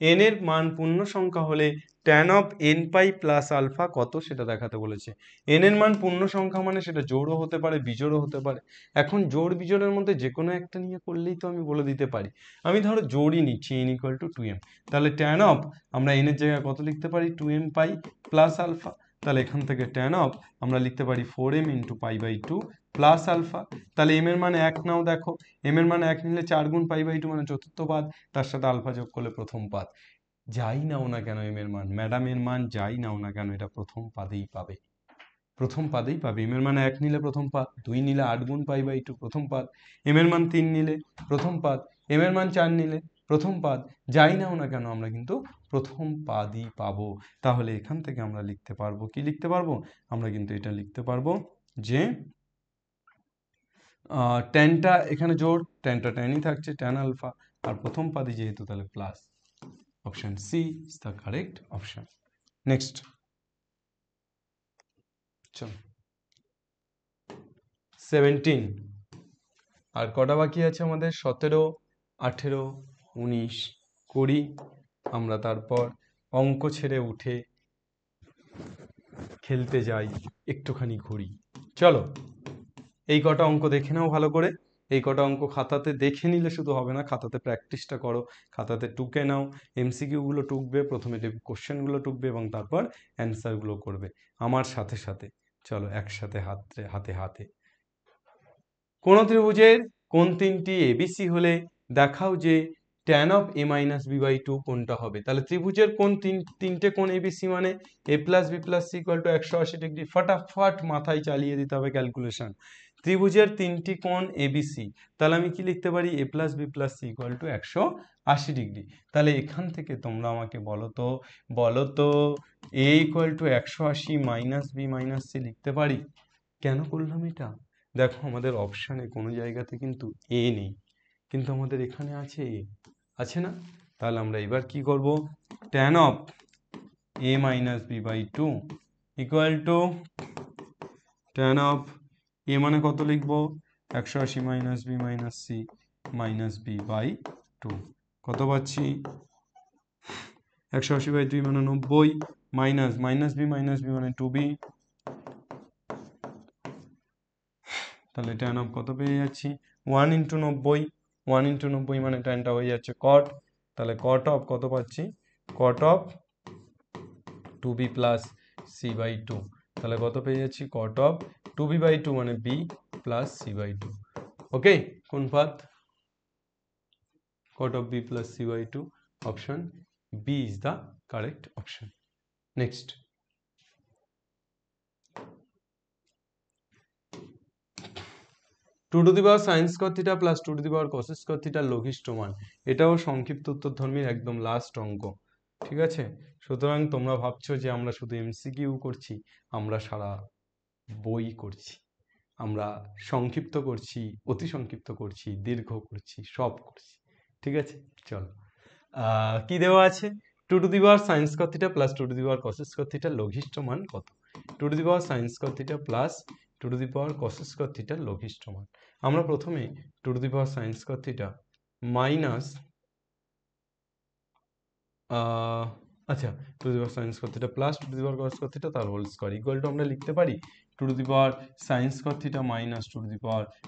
n এর মান পূর্ণ সংখ্যা হলে tan of n pi plus alpha কত সেটা দেখাতে বলেছে, n এর মান পূর্ণ সংখ্যা মানে সেটা জোড়ও হতে পারে বিজোড়ও হতে পারে, এখন জোড় বিজোড়ের মধ্যে যে কোনো একটা নিয়ে করলেই তো আমি বলে দিতে পারি, আমি ধরো জোড়ই নিচ্ছি n ইকুয়াল টু 2m, তাহলে tan অফ আমরা n এর জায়গায় কত লিখতে পারি 2m পাই প্লাস আলফা, তাহলে এখান থেকে tan অফ আমরা লিখতে পারি 4m into pi by 2 plus alpha, তাহলে m এর মানে 1 নাও, দেখো m এর মানে 1 নিলে 4 গুণ পাই বাই 2 মানে চতুর্থ পাদ, তার সাথে আলফা যোগ করলে প্রথম পাদ, যাই নাও না কেন এম এর মান, ম্যাডামের মান যাই নাও না কেন, এটা প্রথম পাদেই পাবে, প্রথম পাদেই পাবে। এম এর মান 1 নিলে প্রথম পাদ, 2 নিলে 8 গুণ π/2 প্রথম পাদ, এম এর মান 3 নিলে প্রথম পাদ, এম এর মান 4 নিলে প্রথম পাদ, যাই নাও না কেন আমরা কিন্তু প্রথম পাদই পাবো। তাহলে এখান থেকে আমরা লিখতে পারবো, কি লিখতে পারবো, আমরা কিন্তু এটা লিখতে পারবো যে ট্যানটা এখানে জোর, ট্যানটা ট্যানই থাকছে, ট্যান আলফা, আর প্রথম পাদই যেহেতু তাহলে plus. Option C is the correct option. Next চলো 17, আর কটা বাকি আছে আমাদের, 17, 18, 19, 20। আমরা তারপর অঙ্ক ছেড়ে উঠে খেলতে যাই, একটুখানি ঘুরি। চলো এই কটা অঙ্ক দেখে নাও ভালো করে, এই কটা অঙ্ক খাতাতে দেখে নিলে শুধু হবে না, খাতাতে প্র্যাকটিসটা করো, খাতাতে টুকে নাও, এমসিকিউগুলো টুকবে, প্রথমে কোশ্চেনগুলো টুকবে এবং তারপর অ্যান্সারগুলো করবে আমার সাথে সাথে। চলো একসাথে হাতে হাতে হাতে। কোন ত্রিভুজের কোন তিনটি এবিসি হলে দেখাও যে tan অফ a-b/2 কোনটা হবে। তাহলে ত্রিভুজের কোন তিনটে কোন এবিসি মানে a + b + c = 180 ডিগ্রি। ফটাফট মাথায় চালিয়ে দিতে হবে ক্যালকুলেশন। ত্রিভুজের তিনটি কোণ এবিসি, তাহলে আমি কি লিখতে পারি, a + b + c = 180 ডিগ্রি। তাহলে এখান থেকে তোমরা আমাকে বলো তো a = 180 - b - c লিখতে পারি। কেন করলাম এটা, দেখো আমাদের অপশানে কোনো জায়গাতে কিন্তু এ নেই, কিন্তু আমাদের এখানে আছে এ, আছে না। তাহলে আমরা এবার কি করব, tan of a - b/2 = tan of a মানে কত লিখব, 180 - b - c - b/2 কত পাচ্ছি, 180/2 মানে 90, মাইনাস -b - b মানে 2b, তাহলে tan অফ কত পেয়ে যাচ্ছি, 1 × 90, 1 × 90 মানে ট্যানটা হয়ে যাচ্ছে cot, তাহলে cot অফ কত পাচ্ছি, cot অফ 2b + c/2, তাহলে কত পেয়ে যাচ্ছি, cot অফ 2b/2 মানে b + c/2। ওকে, কোন পাত, cot of b + c/2, option B is the correct option. Next 2 sin square θ + 2 cos square θ লঘিষ্ঠ মান, এটাও সংক্ষিপ্ত উত্তরধর্মীর একদম লাস্ট অঙ্ক, ঠিক আছে। সুতরাং তোমরা ভাবছো যে আমরা শুধু এমসিকিউ করছি, আমরা সারা বই করছি, আমরা সংক্ষিপ্ত করছি, অতি সংক্ষিপ্ত করছি, দীর্ঘ করছি, সব করছি, ঠিক আছে। চলো কি দেওয়া আছে, 2 sin square θ + 2 cos square θ লঘিষ্ঠ মান কত। 2 sin square θ + 2 cos square θ লঘিষ্ঠ মান, আমরা প্রথমে 2 sin square θ মাইনাস আচ্ছা 2 sin square θ + 2 cos square θ তার হোল স্কয়ার ইকুয়াল টু আমরা লিখতে পারি 2 sin square θ - 2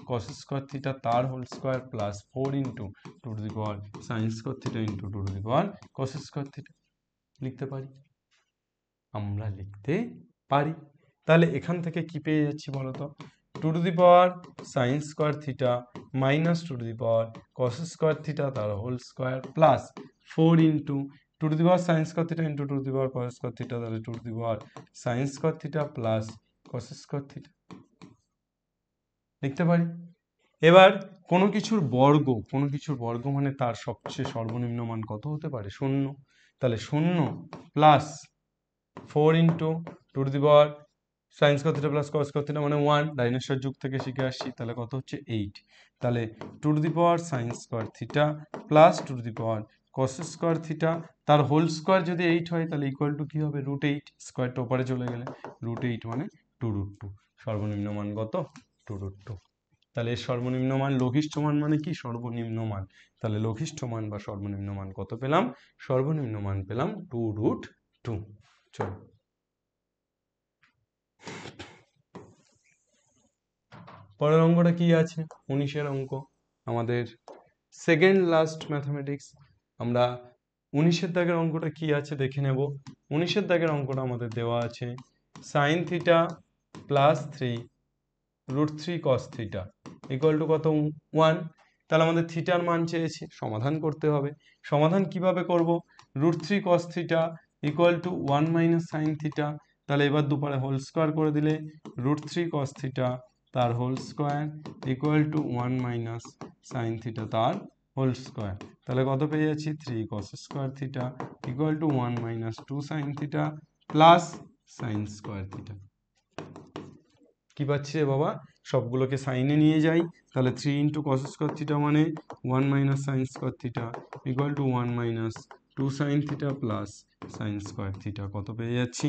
cos square θ তার whole square plus 4 × 2 sin square θ × 2 cos square θ লিখতে পারি, আমরা লিখতে পারি। তাহলে এখান থেকে কি পেয়ে যাচ্ছি বলতো, 2 sin square θ - 2 cos square θ তার whole square plus 4 × 2 sin square θ × 2 cos square θ, তাহলে 2 sin square θ plus cos square θ লিখতে পারি। এবার কোনো কিছুর বর্গ মানে তার সবচেয়ে সর্বনিম্ন মান কত হতে পারে, 0। তাহলে 0 plus 4 × 2 sin square θ + cos square θ মানে 1, ডাইনোসর যুগ থেকে শিখে আসছি, তাহলে কত হচ্ছে 8। তাহলে 2 sin square θ + 2 cos square θ তার হোল স্কয়ার যদি 8 হয় তাহলে ইকুয়াল টু কি হবে, √8, স্কয়ারটা ওপারে চলে গেলে √8 মানে 2√2, সর্বনিম্ন মান কত, 2√2। তাহলে এর সর্বনিম্ন মান, লঘিষ্ঠ মান মানে কি, সর্বনিম্ন মান, তাহলে লঘিষ্ঠ মান বা সর্বনিম্ন মান কত পেলাম, সর্বনিম্ন মান পেলাম 2√2। চলো পরের অঙ্কটা কি আছে, 19-এর অঙ্ক, আমাদের সেকেন্ড লাস্ট ম্যাথমেটিক্স। আমরা 19-এর দাগের অঙ্কটা কি আছে দেখে নেব। 19-এর দাগের অঙ্কটা আমাদের দেওয়া আছে sin θ + 3 √3 cos θ ইকুয়াল টু কত, 1। তাহলে আমাদের থিটার মান চেয়েছে, সমাধান করতে হবে। সমাধান কিভাবে করব, √3 cos theta equal to 1 minus sine theta. তাহলে এবার দুপারে হোল স্কোয়ার করে দিলে √3 cos থিটা তার whole square equal to 1 minus sine theta তার হোল স্কোয়ার। তাহলে কত পেয়ে যাচ্ছি 3 cos square theta equal to 1 minus 2 sine theta plus sine square theta. কি পাচ্ছি রে বাবা, সবগুলোকে সাইনে নিয়ে যাই, তাহলে 3 ইন্টু কস স্কোয়ার থিটা মানে 1 minus sign square theta equal to 1 minus 2 sine theta plus sine square theta. কত পেয়ে যাচ্ছি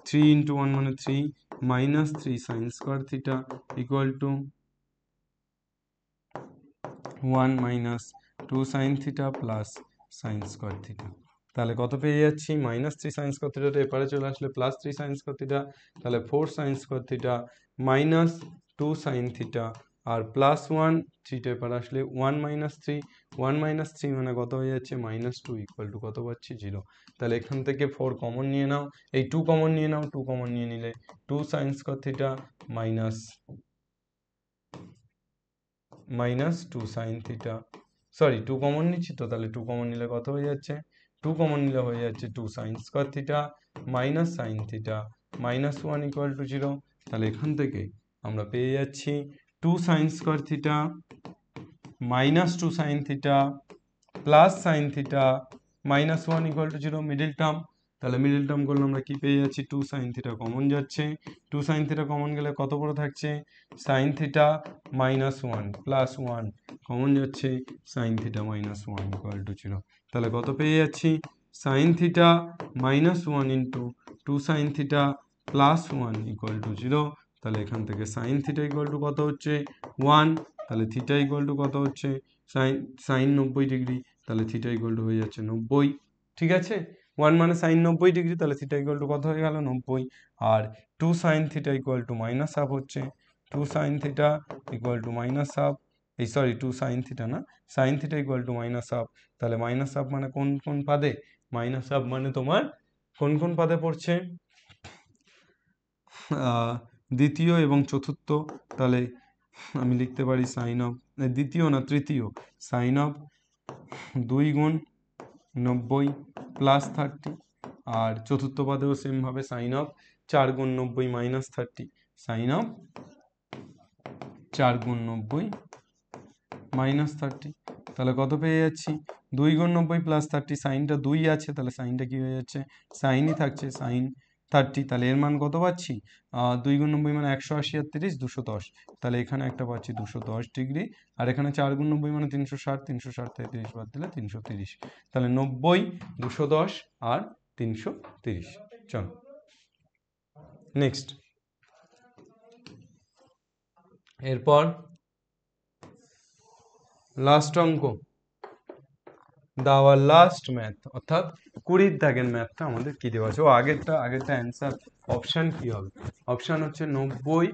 3 ইন্টু 1 মানে 3 minus 3 sine square theta equal to 1 minus 2 sine theta plus sine square theta. তাহলে কত পেয়ে যাচ্ছি minus 3 sine square থিটাটা এপারে চলে আসলে প্লাস 3 সাইন স্কোয়ার থিটা, তাহলে 4 sine square theta minus 2 sine theta আর প্লাস 1 থ্রিটা এপারে আসলে 1 মাইনাস 3 1 মাইনাস 3 মানে কত হয়ে যাচ্ছে মাইনাস 2 ইকুয়াল টু কত পাচ্ছি 0। তাহলে এখান থেকে 4 কমন নিয়ে নাও, এই 2 কমন নিয়ে নাও, 2 কমন নিয়ে নিলে 2 sign square theta minus 2 sine theta, sorry 2 common নিচ্ছি তো, তাহলে 2 কমন নিলে কত হয়ে যাচ্ছে 2 কমন নিলে হয়ে যাচ্ছে 2 sign square theta minus sine theta minus 1 equal to 0। তাহলে এখান থেকে আমরা পেয়ে যাচ্ছি 2 sign square theta minus 2 sine theta plus sine theta minus 1 equal to 0 middle term. তাহলে মিডিল টার্ম করলে আমরা কি পেয়ে যাচ্ছি 2 সাইন থিটা কমন যাচ্ছে, 2 সাইন থিটা কমন গেলে কত পড়ে থাকছে sine theta minus 1 plus 1 common যাচ্ছে sine theta minus 1 equal to 0। তাহলে কত পেয়ে যাচ্ছি sine theta minus 1 into 2 sine theta plus 1 equal to 0। তাহলে এখান থেকে সাইন থিটা ইকুয়াল টু কত হচ্ছে 1, তাহলে থিটা ইকুয়াল টু কত হচ্ছে সাইন 90 ডিগ্রি, তাহলে থিটা ইকুয়াল টু হয়ে যাচ্ছে 90। ঠিক আছে, 1 মানে সাইন 90 ডিগ্রি, তাহলে থিটা ইকুয়াল টু কত হয়ে গেল 90। আর 2 sine theta equal two minus half হচ্ছে 2 sine theta equal two minus half, এই সরি 2 সাইন থিটা না, sine theta equal two minus half. তাহলে মাইনাস হাফ মানে কোন কোন পাদে, মাইনাস হাফ মানে তোমার কোন কোন পাদে পড়ছে দ্বিতীয় এবং চতুর্থ। তাহলে আমি লিখতে পারি সাইন অফ দ্বিতীয় না তৃতীয়, সাইন অফ 2 গুণ 90 প্লাস 30, আর চতুর্থ পদেও সেম ভাবে সাইন অফ 4 গুণ 90 মাইনাস 30, সাইন অফ 4 গুণ 90 মাইনাস 30। তাহলে কত পেয়ে যাচ্ছি 2 গুণ 90 প্লাস 30, সাইনটা 2 আছে, তাহলে সাইনটা কি হয়ে যাচ্ছে সাইনই থাকছে সাইন 30। তাহলে এর মান কত পাচ্ছি 2 গুণ 90 মানে 180 আর 30 210, তাহলে এখানে একটা পাচ্ছি 210 ডিগ্রি, আর এখানে 4 গুণ 90 মানে 360, 360 থেকে 30 বাদ দিলে 330, তাহলে 90 210 আর 330। চল নেক্সট, এরপর লাস্ট অঙ্ক, দেওয়ার লাস্ট ম্যাথ, অর্থাৎ 20 দাগের ম্যাথটা আমাদের কি দেওয়া আছে। ও আগেরটা অ্যান্সার অপশান কি হবে, অপশান হচ্ছে 90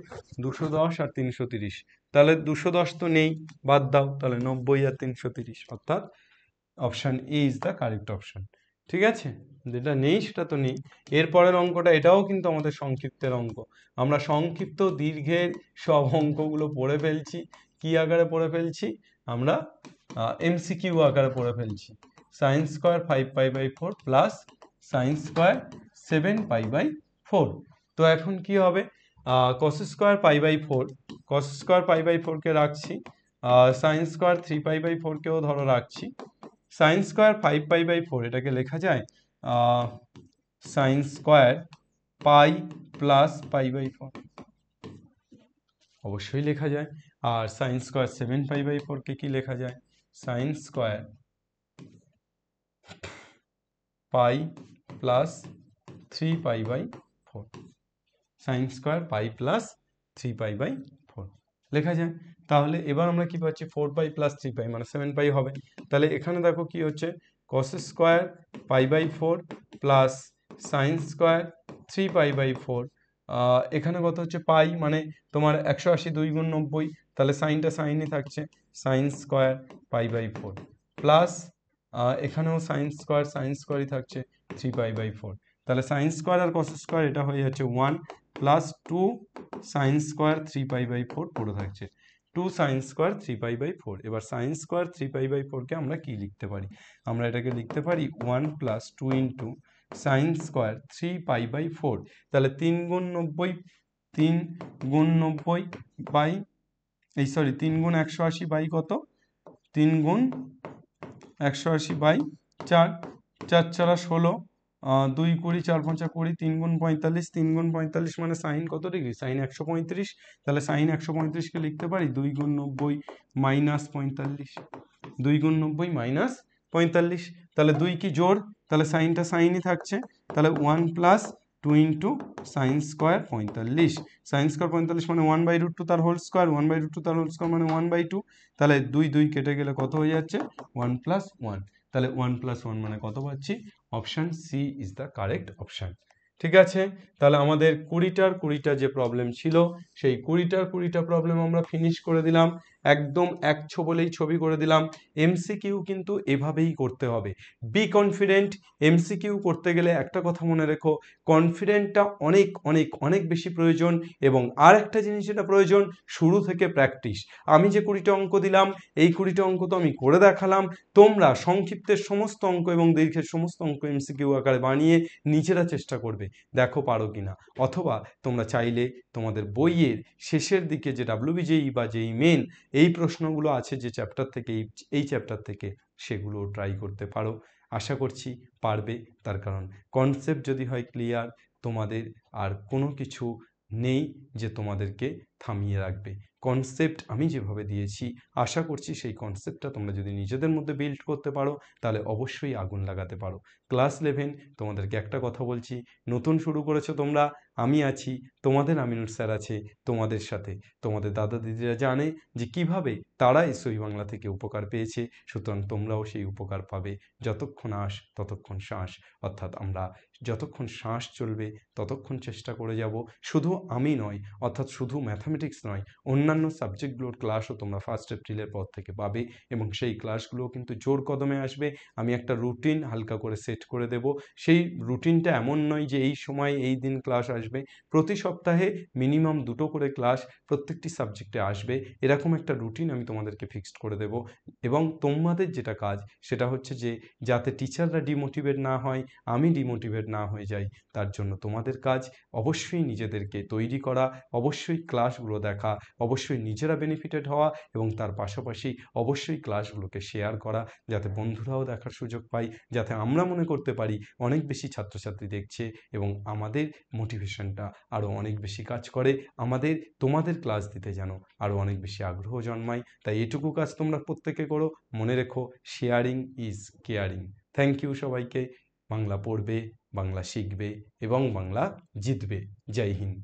210 আর 330, তাহলে 210 তো নেই, বাদ দাও, তাহলে 90 আর 330, অর্থাৎ option A is the correct option. ঠিক আছে, যেটা নেই সেটা তো নেই। এরপরের অঙ্কটা এটাও কিন্তু আমাদের সংক্ষিপ্তের অঙ্ক, আমরা সংক্ষিপ্ত দীর্ঘের সব অঙ্কগুলো পড়ে ফেলছি। কি আকারে পড়ে ফেলছি আমরা, এমসিকিউ আকারে পড়ে ফেলছি। Sine square 5π/4 plus sine square 7π/4। তো এখন কি হবে, কস স্কোয়ার π/4, কস স্কোয়ার π/4 কে রাখছি, সাইন স্কোয়ার 3π/4 কেও ধরো রাখছি, সাইন স্কোয়ার 5π/4 এটাকে লেখা যায় সাইন স্কোয়ার পাই প্লাস π/4, অবশ্যই লেখা যায়। আর সাইন স্কোয়ার 7π/4 কে কি লেখা যায় sine square pi plus 3π/4, sine square pi plus 3π/4 লেখা যায়। তাহলে এবার আমরা কি পাচ্ছি 4π প্লাস 3π মানে 7π হবে। তাহলে এখানে দেখো কি হচ্ছে cos square π/4 plus sine square 3π/4, এখানে কত হচ্ছে পাই মানে তোমার 180 2 গুণ 90, তাহলে সাইনটা সাইনই থাকছে সাইন স্কোয়ার π/4 প্লাস এখানেও সাইন স্কোয়ারই থাকছে 3π/4, তাহলে সাইন স্কোয়ার আর কস স্কোয়ার এটা হয়ে যাচ্ছে 1 প্লাস 2 সাইন স্কোয়ার 3π/4 পড়ে থাকছে। Two sine square 3π/4। এবার সাইন স্কোয়ার 3π/4কে আমরা কি লিখতে পারি? আমরা এটাকে লিখতে পারি 1 + 2 ইন্টু সাইন স্কোয়ার 3π/4। তাহলে 3 গুণ 90, 3 গুণ 90 বাই 3 গুণ 180 বাই কত? 3 গুণ 180/4, 4 4 16, 2 20, 4 5 20, 3 গুণ 45, 3 গুণ 45 মানে সাইন কত ডিগ্রি? সাইন 135। তাহলে সাইন 135কে লিখতে পারি 2 গুণ 90 মাইনাস 45, 2 গুণ 90 মাইনাস 45। তাহলে 2 কি জোড়? তাহলে সাইনটা সাইনই থাকছে। তাহলে 1 + 2 into sine square 45। Sine square 45 মানে 1/√2 তার হোল স্কোয়ার, 1/√2 তার হোল স্কোয়ার মানে 1/2। তাহলে 2 2 কেটে গেলে কত হয়ে যাচ্ছে? 1 + 1। তাহলে 1 + 1 মানে কত পাচ্ছি? Option C is the correct option. ঠিক আছে, তাহলে আমাদের 20টা যে প্রবলেম ছিল সেই 20টা প্রবলেম আমরা ফিনিশ করে দিলাম। একদম এক বলেই ছবি করে দিলাম। এমসিকিউ কিন্তু এভাবেই করতে হবে। Be confident. এমসিকিউ করতে গেলে একটা কথা মনে রেখো, কনফিডেন্টটা অনেক অনেক অনেক বেশি প্রয়োজন। এবং আর একটা জিনিস যেটা প্রয়োজন, শুরু থেকে প্র্যাকটিস। আমি যে 20টা অঙ্ক দিলাম, এই 20টা অঙ্ক তো আমি করে দেখালাম। তোমরা সংক্ষিপ্তের সমস্ত অঙ্ক এবং দীর্ঘের সমস্ত অঙ্ক এমসিকিউ আকারে বানিয়ে নিজেরা চেষ্টা করবে, দেখো পারো কিনা। অথবা তোমরা চাইলে তোমাদের বইয়ের শেষের দিকে যে WBJEE বা JEE মেন এই প্রশ্নগুলো আছে যে চ্যাপ্টার থেকে, এই চ্যাপ্টার থেকে, সেগুলো ট্রাই করতে পারো। আশা করছি পারবে, তার কারণ কনসেপ্ট যদি হয় ক্লিয়ার, তোমাদের আর কোনো কিছু নেই যে তোমাদেরকে থামিয়ে রাখবে। কনসেপ্ট আমি যেভাবে দিয়েছি, আশা করছি সেই কনসেপ্টটা তোমরা যদি নিজেদের মধ্যে বিল্ড করতে পারো তাহলে অবশ্যই আগুন লাগাতে পারো। ক্লাস 11 তোমাদেরকে একটা কথা বলছি, নতুন শুরু করেছো তোমরা, আমি আছি, তোমাদের আমিনুর স্যার আছে তোমাদের সাথে। তোমাদের দাদা দিদিরা জানে যে কিভাবে তারা এসওই বাংলা থেকে উপকার পেয়েছে, সুতরাং তোমরাও সেই উপকার পাবে। যতক্ষণ আস ততক্ষণ শ্বাস, অর্থাৎ আমরা যতক্ষণ শ্বাস চলবে ততক্ষণ চেষ্টা করে যাব। শুধু আমি নয়, অর্থাৎ শুধু ম্যাথামেটিক্স নয়, অন্যান্য সাবজেক্টগুলোর ক্লাসও তোমরা 1 এপ্রিলের পর থেকে পাবে এবং সেই ক্লাসগুলোও কিন্তু জোর কদমে আসবে। আমি একটা রুটিন হালকা করে সেট করে দেব। সেই রুটিনটা এমন নয় যে এই সময় এই দিন ক্লাস আসবে, প্রতি সপ্তাহে মিনিমাম 2টো করে ক্লাস প্রত্যেকটি সাবজেক্টে আসবে, এরকম একটা রুটিন আমি তোমাদেরকে ফিক্সড করে দেব। এবং তোমাদের যেটা কাজ সেটা হচ্ছে যে যাতে টিচাররা ডিমোটিভেট না হয়, আমি ডিমোটিভেট না হয়ে যাই, তার জন্য তোমাদের কাজ অবশ্যই নিজেদেরকে তৈরি করা, অবশ্যই ক্লাসগুলো দেখা, অবশ্যই নিজেরা বেনিফিটেড হওয়া এবং তার পাশাপাশি অবশ্যই ক্লাসগুলোকে শেয়ার করা, যাতে বন্ধুরাও দেখার সুযোগ পায়, যাতে আমরা মনে করতে পারি অনেক বেশি ছাত্রছাত্রী দেখছে এবং আমাদের মোটিভেশনটা আরও অনেক বেশি কাজ করে, আমাদের তোমাদের ক্লাস দিতে যেন আরও অনেক বেশি আগ্রহ জন্মায়। তাই এটুকু কাজ তোমরা প্রত্যেকে করো। মনে রেখো, sharing is caring. Thank you সবাইকে। বাংলা পড়বে, বাংলা শিখবে এবং বাংলা জিতবে। জয় হিন্দ।